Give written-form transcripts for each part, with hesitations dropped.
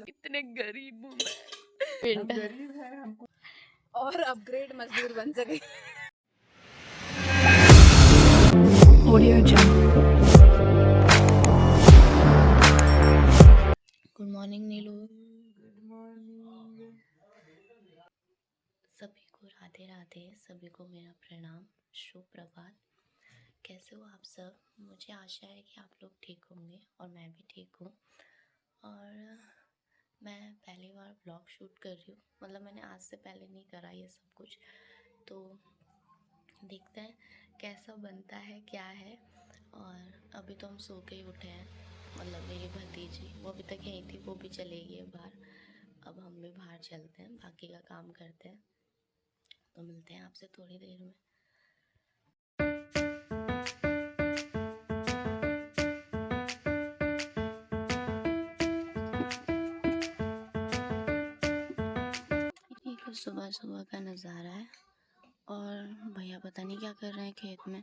इतने गरीब हूँ हम गरीब हैं, हमको और अपग्रेड मजदूर बन सके। Audio Jungle. Good morning Neelu. Good morning. सभी को राधे राधे, सभी को मेरा प्रणाम, शुभ प्रभात। कैसे हो आप सब? मुझे आशा है कि आप लोग ठीक होंगे और मैं भी ठीक हूँ। और मैं पहली बार ब्लॉग शूट कर रही हूँ, मतलब मैंने आज से पहले नहीं करा ये सब कुछ, तो देखते हैं कैसा बनता है, क्या है। और अभी तो हम सो के ही उठे हैं, मतलब मेरी भतीजी वो अभी तक यहीं थी, वो भी चली गई है बाहर। अब हम भी बाहर चलते हैं, बाकी का काम करते हैं, तो मिलते हैं आपसे थोड़ी देर में। ये कुछ सुबह सुबह का नज़ारा है और भैया पता नहीं क्या कर रहे हैं खेत में।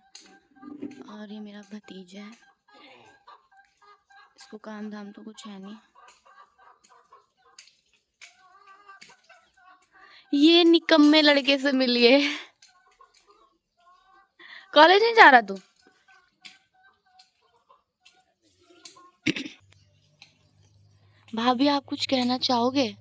और ये मेरा भतीजा है, इसको काम धाम तो कुछ है नहीं। ये निकम्मे लड़के से मिलिए। कॉलेज नहीं जा रहा तू? भाभी आप कुछ कहना चाहोगे?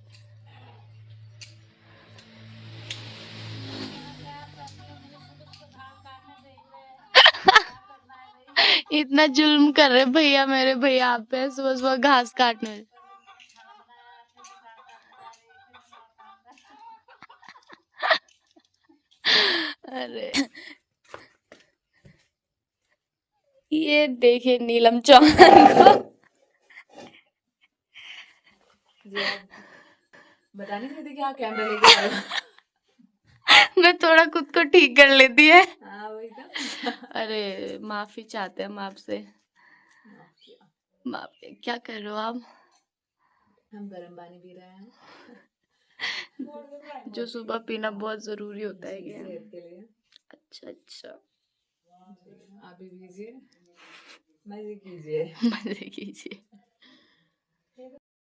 इतना जुल्म कर रहे भैया, मेरे भैया आप पे सुबह सुबह घास काटने में। अरे ये देखिए नीलम चौहान को। जी आप बता नहीं सकते कि आप कैमरा लेके आए हो। मैं थोड़ा खुद को ठीक कर लेती है। हाँ वही तो। अरे माफी चाहते हैं हम आपसे। माफी। क्या कर रहे हो आप? हम गर्म पानी पी रहे हैं, जो सुबह पीना बहुत जरूरी होता है क्या? सेहत के लिए। अच्छा अच्छा। जी, आप भी पीजिए, मजे कीजिए। मजे कीजिए।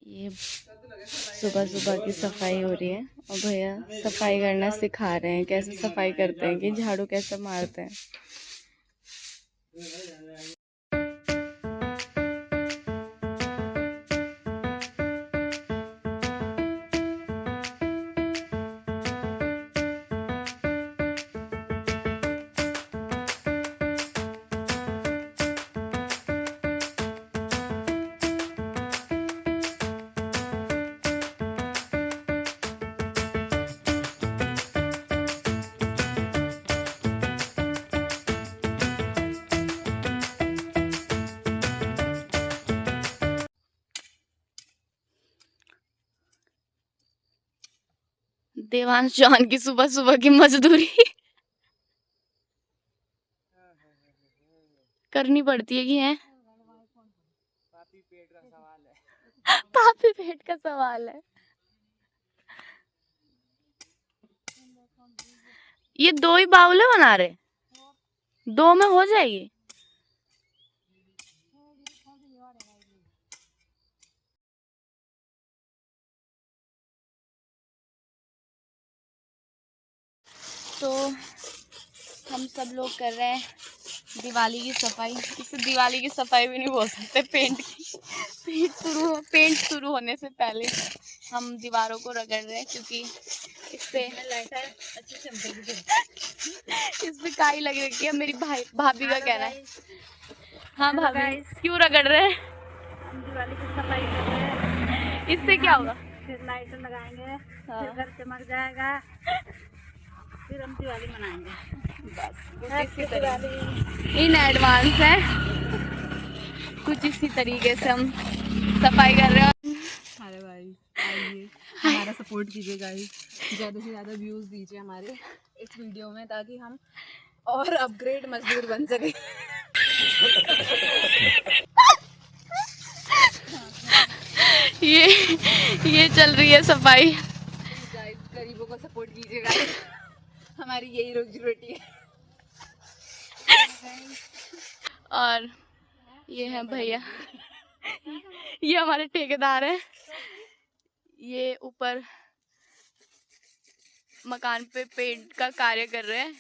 ये सुबह सुबह की सफाई हो रही है और भैया सफाई करना सिखा रहे हैं, कैसे सफाई करते हैं, कि झाड़ू कैसे मारते हैं। देवांश चौहान की सुबह सुबह की मजदूरी करनी पड़ती है कि है? पापी पेट का सवाल है। ये दो ही बाउले बना रहे, दो में हो जाएगी। तो हम सब लोग कर रहे हैं दिवाली की सफाई। इसे दिवाली की सफाई भी नहीं बोल सकते, पेंट शुरू होने से पहले हम दीवारों को रगड़ रहे हैं, क्योंकि इससे इसमें काई लग रही है। मेरी भाभी का कहना है। हाँ भाभी, क्यों रगड़ रहे हैं? हम दिवाली की सफाई कर रहे हैं। इससे क्या होगा? फिर लाइट लगाएंगे, हाँ। फिर घर चमक जाएगा, फिर हम दिवाली मनाएंगे। बस इसी तरीके इन एडवांस है, कुछ इसी तरीके से हम सफाई कर रहे हैं। अरे भाई आइए हमारा सपोर्ट कीजिए गाइस, ज़्यादा से ज़्यादा व्यूज़ दीजिए हमारे इस वीडियो में, ताकि हम और अपग्रेड मजदूर बन सके। ये चल रही है सफाई। गाइस गरीबों को सपोर्ट कीजिए गाइस, हमारी यही रोजी रोटी है। और ये है भैया, ये हमारे ठेकेदार हैं, ये ऊपर मकान पे पेंट का कार्य कर रहे हैं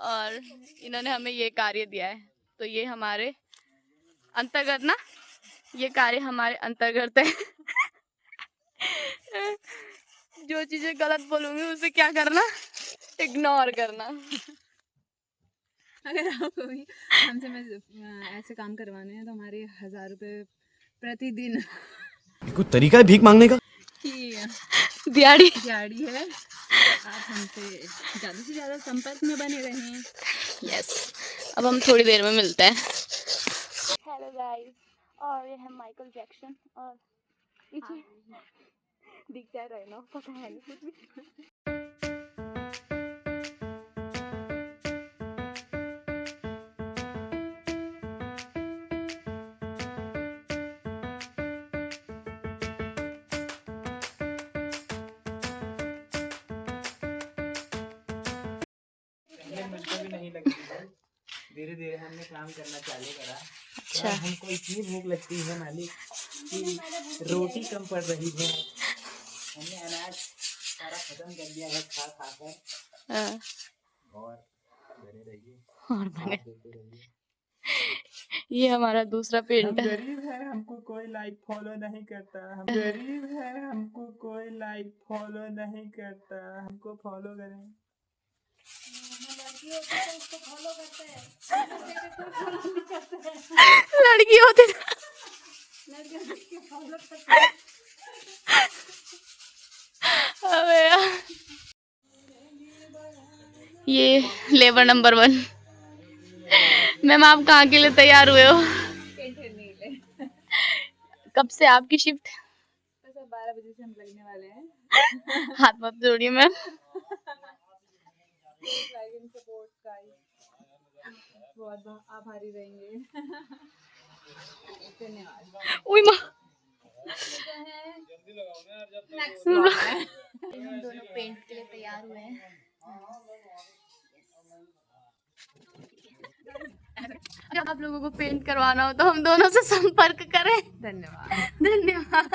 और इन्होंने हमें ये कार्य दिया है। तो ये हमारे अंतर्गत ना, ये कार्य हमारे अंतर्गत है। जो चीजें गलत बोलूंगी उसे क्या करना, इग्नोर करना। अगर आपको भी हमसे ऐसे काम करवाने हैं तो हमारे 1000 रुपये प्रतिदिन कोई तरीका है भीख मांगने का? की दिहाड़ी दिहाड़ी है। आप हमसे ज़्यादा से ज़्यादा संपर्क में बने रहें। यस, अब हम थोड़ी देर में मिलते हैं। हेलो गाइस, और ये है माइकल जैक्सन और पीछे दिख जा रहा है ना, पता है नहीं कुछ भी। मुझको भी नहीं लगती है। धीरे धीरे हमने काम करना चालू करा। अच्छा, और हमको इतनी भूख लगती है मालिक कि रोटी कम पड़ रही है। हमने अनाज सारा खत्म कर दिया है खा खा कर। हाँ, और बने रहिए, और बने। साथ देते रहिए। ये हमारा दूसरा हम पेंट है। गरीब है, हमको कोई लाइक फॉलो नहीं करता। हम गरीब है, हमको कोई लाइक फॉलो नहीं करता। हमको फॉलो करें। लड़की होती तो अबे यार, ये लेबर नंबर 1। मैम, आप कहाँ के लिए तैयार हुए हो? कब से आपकी शिफ्ट? बस अब 12 बजे से हम लगने वाले हैं। हाथ मत जोड़िए मैम। सपोर्ट गाइस, बहुत आभारी रहेंगे। धन्यवाद। उई माँ, हम दोनों पेंट के लिए तैयार हुए हैं। अगर आप लोगों को पेंट करवाना हो तो हम दोनों से संपर्क करें। धन्यवाद। धन्यवाद।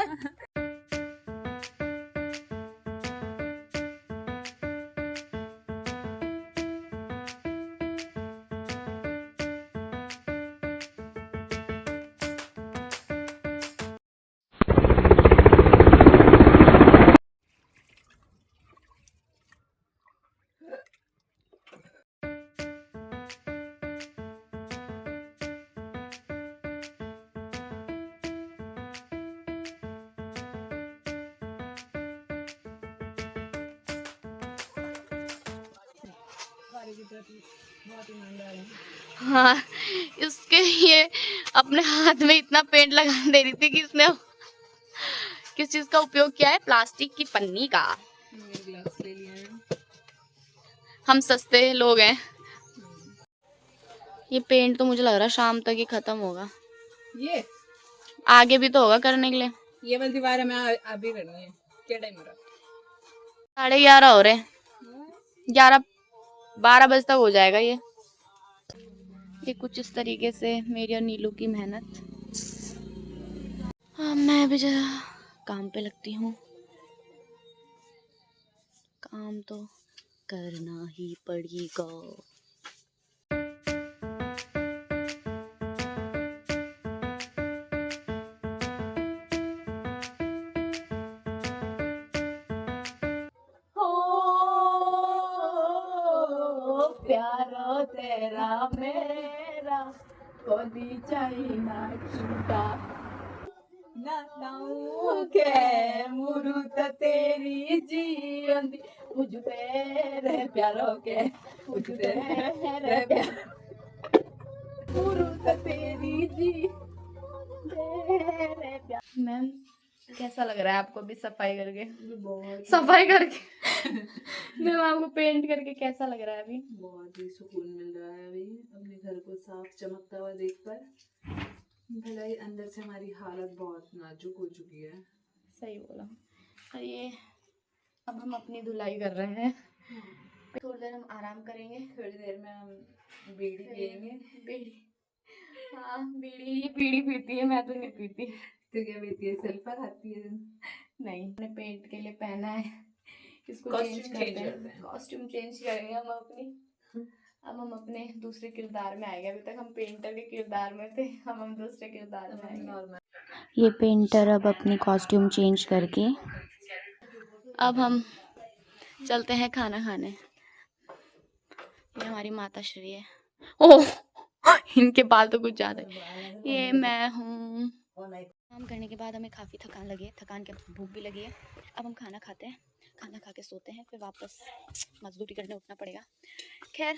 हाँ, इसके ये अपने हाथ में इतना पेंट लगा दे रही थी कि इसने किस चीज का उपयोग किया है, प्लास्टिक की पन्नी का। ग्लास ले लिए हैं। हम सस्ते लोग हैं। ये पेंट तो मुझे लग रहा है शाम तक ही खत्म होगा। ये आगे भी तो होगा करने के लिए। ये वाली दीवार हमें अभी करनी है। क्या टाइम हो रहा है? 11:30 हो रहे हैं। 11-12 बजे तक हो जाएगा ये। कुछ इस तरीके से मेरी और नीलू की मेहनत। हाँ, मैं भी जरा काम पे लगती हूँ। काम तो करना ही पड़ेगा। प्यारो तेरा मेरा कोई चाइना छूटा ना के मुरुत तेरी जीवंदी मुझ तेरे प्यारो के मुझ तेरे प्यारो मुरुत तेरी जी तेरे प्यार। मैम, कैसा लग रहा है आपको अभी सफाई करके? सफाई करके मैम, आपको पेंट करके कैसा लग रहा है अभी? बहुत ही सुकून मिल रहा है अभी अपने घर को साफ चमकता हुआ देखकर। भलाई अंदर से हमारी हालत बहुत नाजुक हो चुकी है। सही बोला। और ये अब हम अपनी धुलाई कर रहे हैं। थोड़ी देर हम आराम करेंगे। थोड़ी देर में हम बीड़ी पियेंगे। बीड़ी हाँ बीड़ी, ये बीड़ी पीती है, मैं तो नहीं पीती। तो क्या पीती है? सल्फा खाती है? नहीं, मैंने पेंट के लिए पहना है, इसको चेंज करते हैं। कॉस्ट्यूम चेंज करेंगे हम अपनी। अब हम अपने दूसरे किरदार में आएंगे। अभी तक हम पेंटर के किरदार में थे, हम दूसरे किरदार में आएंगे। ये पेंटर अब अपनी कॉस्ट्यूम चेंज करके अब हम चलते हैं खाना खाने। ये हमारी माता श्री है। ओह इनके बाल तो कुछ ज़्यादा है। ये मैं हूँ। काम करने के बाद हमें काफ़ी थकान लगी है, थकान के भूख भी लगी है। अब हम खाना खाते हैं, खाना खा के सोते हैं, फिर वापस मजदूरी करने उठना पड़ेगा। खैर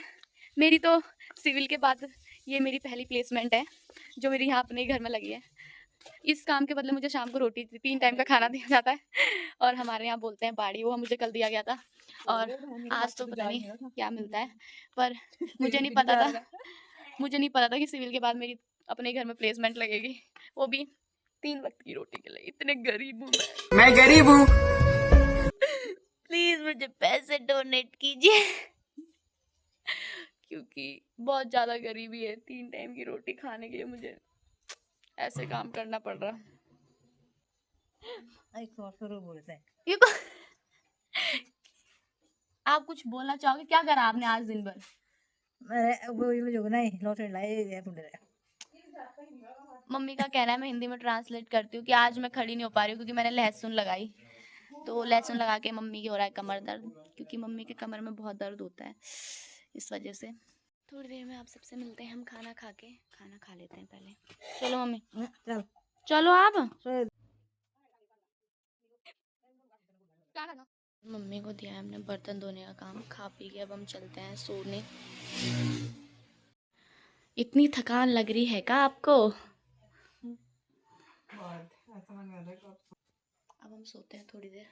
मेरी तो सिविल के बाद ये मेरी पहली प्लेसमेंट है जो मेरी यहाँ अपने घर में लगी है। इस काम के बदले मुझे शाम को रोटी 3 टाइम का खाना दिया जाता है और हमारे यहाँ बोलते हैं बाड़ी, वो मुझे कल दिया गया था और आज तो पता नहीं क्या मिलता है, पर मुझे नहीं पता था कि सिविल के बाद मेरी अपने घर में प्लेसमेंट लगेगी, वो भी 3 वक्त की रोटी के लिए। इतने गरीब हूँ मैं गरीब हूँ। प्लीज मुझे पैसे डोनेट कीजिए क्योंकि बहुत ज़्यादा गरीबी है। 3 टाइम की रोटी खाने के लिए मुझे ऐसे काम करना पड़ रहा। बोलते हैं। ये को... आप कुछ बोलना चाहोगे? क्या करा आपने आज दिन भर? मम्मी का कहना है, मैं हिंदी में ट्रांसलेट करती हूँ, कि आज मैं खड़ी नहीं हो पा रही हूँ क्योंकि मैंने लहसुन लगाई। तो लहसुन लगा के मम्मी की हो रहा है कमर दर्द, क्योंकि मम्मी के कमर में बहुत दर्द होता है, इस वजह से। थोड़ी देर में आप सबसे मिलते हैं, हम खाना खा लेते हैं पहले। चलो मम्मी, चलो आप। मम्मी को दिया है हमने बर्तन धोने का काम। खा पी के अब हम चलते हैं सोने। इतनी थकान लग रही है क्या आपको? अब हम सोते हैं थोड़ी देर,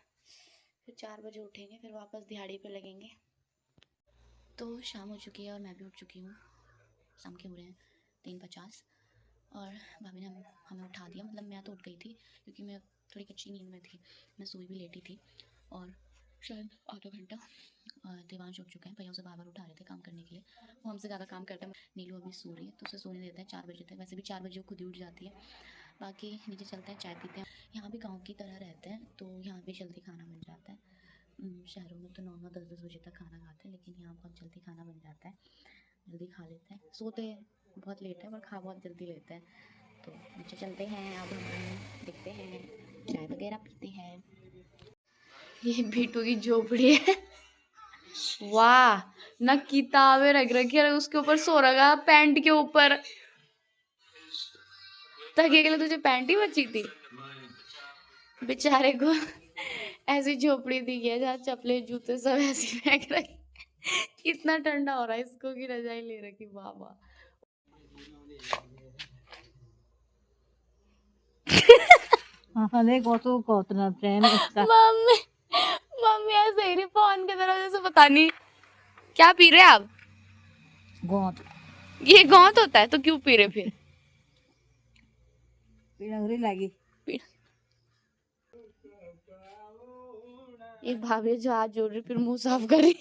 फिर 4 बजे उठेंगे, फिर वापस दिहाड़ी पे लगेंगे। तो शाम हो चुकी है और मैं भी उठ चुकी हूँ। शाम के हो रहे हैं 3:50 और भाभी ने हमें उठा दिया। मतलब मैं तो उठ गई थी क्योंकि मैं थोड़ी कच्ची नींद में थी, मैं सोई भी लेटी थी। और शायद आधा घंटा देवांश उठ चुका है, भैया उसे बार उठा रहे थे काम करने के लिए, वो हमसे ज़्यादा काम करता है। नीलू अभी सो रही है तो उसे सोने देते हैं 4 बजे तक। वैसे भी 4 बजे वो खुद ही उठ जाती है। बाकी नीचे चलते हैं, चाय पीते हैं। यहाँ भी गांव की तरह रहते हैं तो यहाँ भी जल्दी खाना बन जाता है। शहरों में तो 9-9 10-10 बजे तक खाना खाते हैं, लेकिन यहाँ बहुत जल्दी खाना बन जाता है, जल्दी खा लेते हैं। सोते हैं बहुत लेट है पर खा बहुत जल्दी लेते हैं। तो नीचे चलते हैं, अब हम देखते हैं, चाय वगैरह पीते हैं। ये भीटू की झोपड़ी है। वाह, ना किताबें रख रखी है, उसके ऊपर सो रखा पैंट के ऊपर। तकिए के लिए तुझे पैंट ही बची थी? बेचारे को ऐसी झोपड़ी दी है जहाँ चपले जूते सब ऐसे फेंक रखे। इतना ठंडा हो रहा है इसको कि रजाई ले रखी। वाह वाह। मम्मी मम्मी ऐसे ही फोन की तरह जैसे, पता नहीं क्या पी रहे आप? गोंद। ये गौत होता है तो क्यों पी रहे फिर? लगी। एक भाभी जो हाथ जोड़ रही फिर मुंह साफ करी।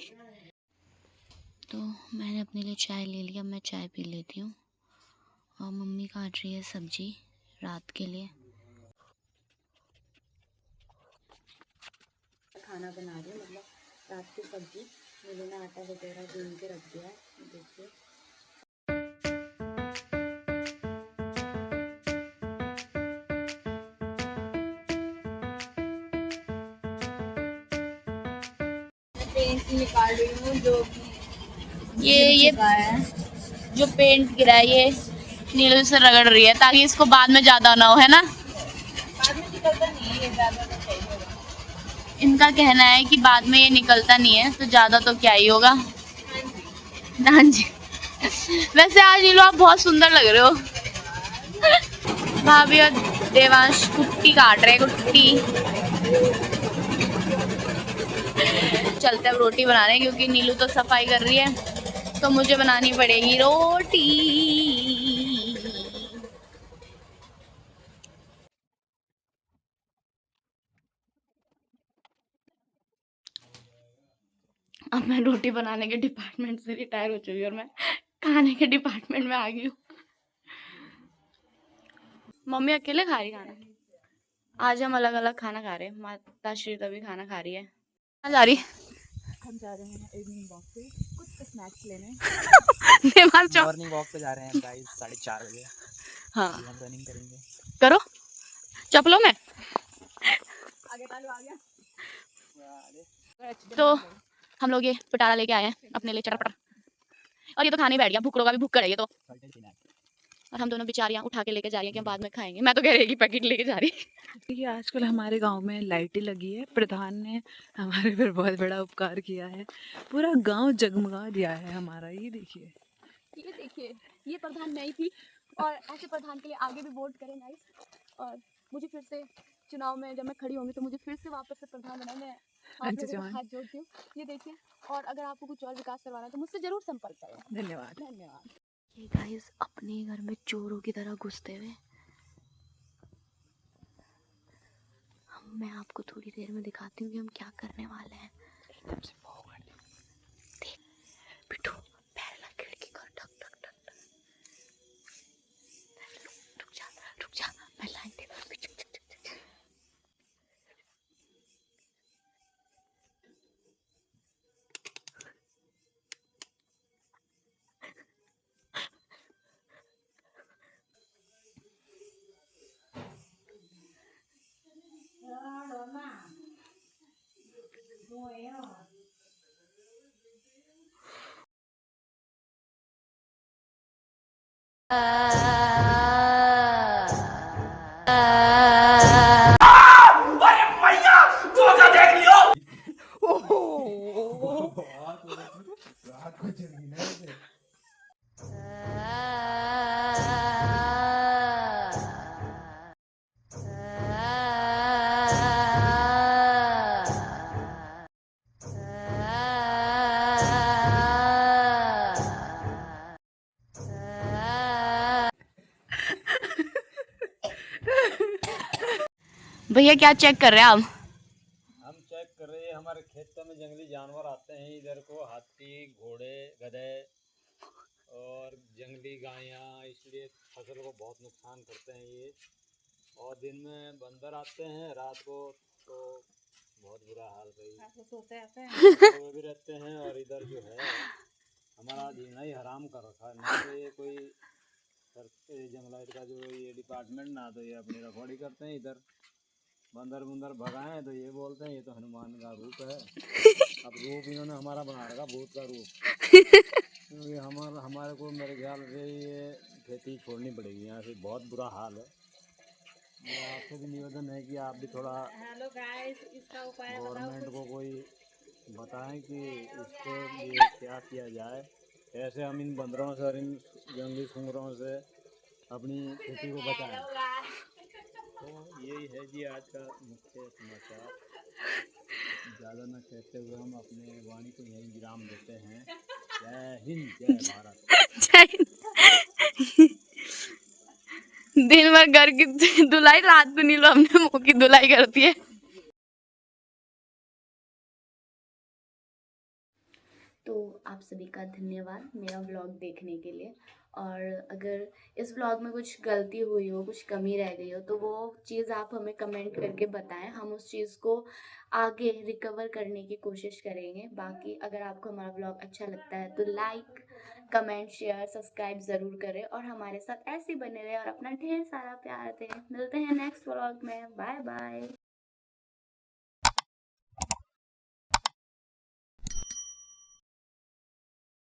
तो मैंने अपने लिए चाय ले लिया, मैं चाय पी लेती हूँ। और मम्मी काट रही है सब्जी रात के लिए। खाना बना रही हूँ, मतलब रात की सब्जी। मैंने आटा वगैरह गूंद के रख दिया है, देखिए। पेंट निकाल रही हूँ जो ये जो पेंट गिरा है ये नीलू से रगड़ रही है ताकि इसको बाद में ज्यादा ना हो, है ना? बाद में निकलता नहीं है, ये ज़्यादा तो चाहिए होगा। इनका कहना है कि बाद में ये निकलता नहीं है तो ज्यादा तो क्या ही होगा। हाँ जी। वैसे आज नीलू आप बहुत सुंदर लग रहे हो। भाभी और देवांश कुट्टी काट रहे, कुट्टी। चलते अब रोटी बनाने, क्योंकि नीलू तो सफाई कर रही है तो मुझे बनानी पड़ेगी रोटी। अब मैं रोटी बनाने के डिपार्टमेंट से रिटायर हो चुकी हूँ और मैं खाने के डिपार्टमेंट में आ गई हूँ। मम्मी अकेले खा रही खाना। आज हम अलग अलग खाना खा रहे हैं। माता श्री तभी खाना खा रही है। कहाँ जा रही? हम जा रहे हैं इवनिंग वॉक पे कुछ स्नैक्स लेने। नेमार चौक। मॉर्निंग वॉक पे जा रहे हैं गाइस 4:30 बजे। हाँ अभी हम रनिंग करेंगे। करो चपलों में। आगे चालू आ गया। तो हम लोग ये पटारा लेके आए हैं अपने लिए, चटपटा। और ये तो खाने ही बैठ गया, भूख भी भूख कर रही है तो। और हम दोनों बेचारियां उठा के लेके जा रही हैं कि हम बाद में खाएंगे। मैं तो कह रही कि पैकेट लेके जा रही। देखिए आजकल हमारे गांव में लाइटें लगी है। प्रधान ने हमारे पर बहुत बड़ा उपकार किया है। पूरा गांव जगमगा दिया है हमारा। ये देखिए ये प्रधान नहीं थी और ऐसे प्रधान के लिए आगे भी वोट करें गाइस। और मुझे फिर से चुनाव में जब मैं खड़ी होंगी तो मुझे फिर से वापस से प्रधान बनाना। मैं आप लोगों को हाथ जोड़ती हूँ। ये देखिए, और अगर आपको कुछ और विकास करवाना है तो मुझसे जरूर संपर्क करें। धन्यवाद। ये गाइस अपने घर में चोरों की तरह घुसते हुए मैं आपको थोड़ी देर में दिखाती हूँ कि हम क्या करने वाले हैं। देख बिट्टू, पैर लग खिड़की कर, ठक ठक ठक ठक। रुक जा मैं लाइन दे। भैया क्या चेक कर रहे हैं आप? हम चेक कर रहे हैं हमारे खेत में जंगली जानवर आते हैं इधर को, हाथी, घोड़े, गधे और जंगली गायें, इसलिए फसल को बहुत नुकसान करते हैं ये। और दिन में बंदर आते हैं, रात को तो बहुत बुरा हाल भाई। वो भी रहते हैं। और इधर जो है हमारा जीना ही हराम कर रखा है। ना तो ये कोई जंगलात का जो ये डिपार्टमेंट, ना तो ये अपनी रखवाली करते हैं। इधर बंदर भगाए तो ये बोलते हैं ये तो हनुमान का रूप है। अब रूप इन्होंने हमारा बना रखा, भूत का रूप। क्योंकि हमारे को मेरे ख्याल से ये खेती छोड़नी पड़ेगी यहाँ से, बहुत बुरा हाल है। आपसे भी निवेदन है कि आप भी थोड़ा गवर्नमेंट को कोई बताएं कि इसके लिए क्या किया जाए, कैसे हम इन बंदरों से और इन जंगली सूंगरों से अपनी खेती को बचाएं। तो यही है जी आज का मुख्य समाचार। ज़्यादा न कहते हुए हम अपने वाणी को यहीं विराम देते हैं। जय हिंद, जय भारत। दिन भर घर की धुलाई, रात को नीलो हमने मुंह की धुलाई करती है। तो आप सभी का धन्यवाद मेरा व्लॉग देखने के लिए। और अगर इस व्लॉग में कुछ गलती हुई हो, कुछ कमी रह गई हो, तो वो चीज़ आप हमें कमेंट करके बताएं। हम उस चीज़ को आगे रिकवर करने की कोशिश करेंगे। बाकी अगर आपको हमारा व्लॉग अच्छा लगता है तो लाइक, कमेंट, शेयर, सब्सक्राइब ज़रूर करें और हमारे साथ ऐसे ही बने रहें और अपना ढेर सारा प्यार दें। मिलते हैं नेक्स्ट व्लॉग में। Bye bye.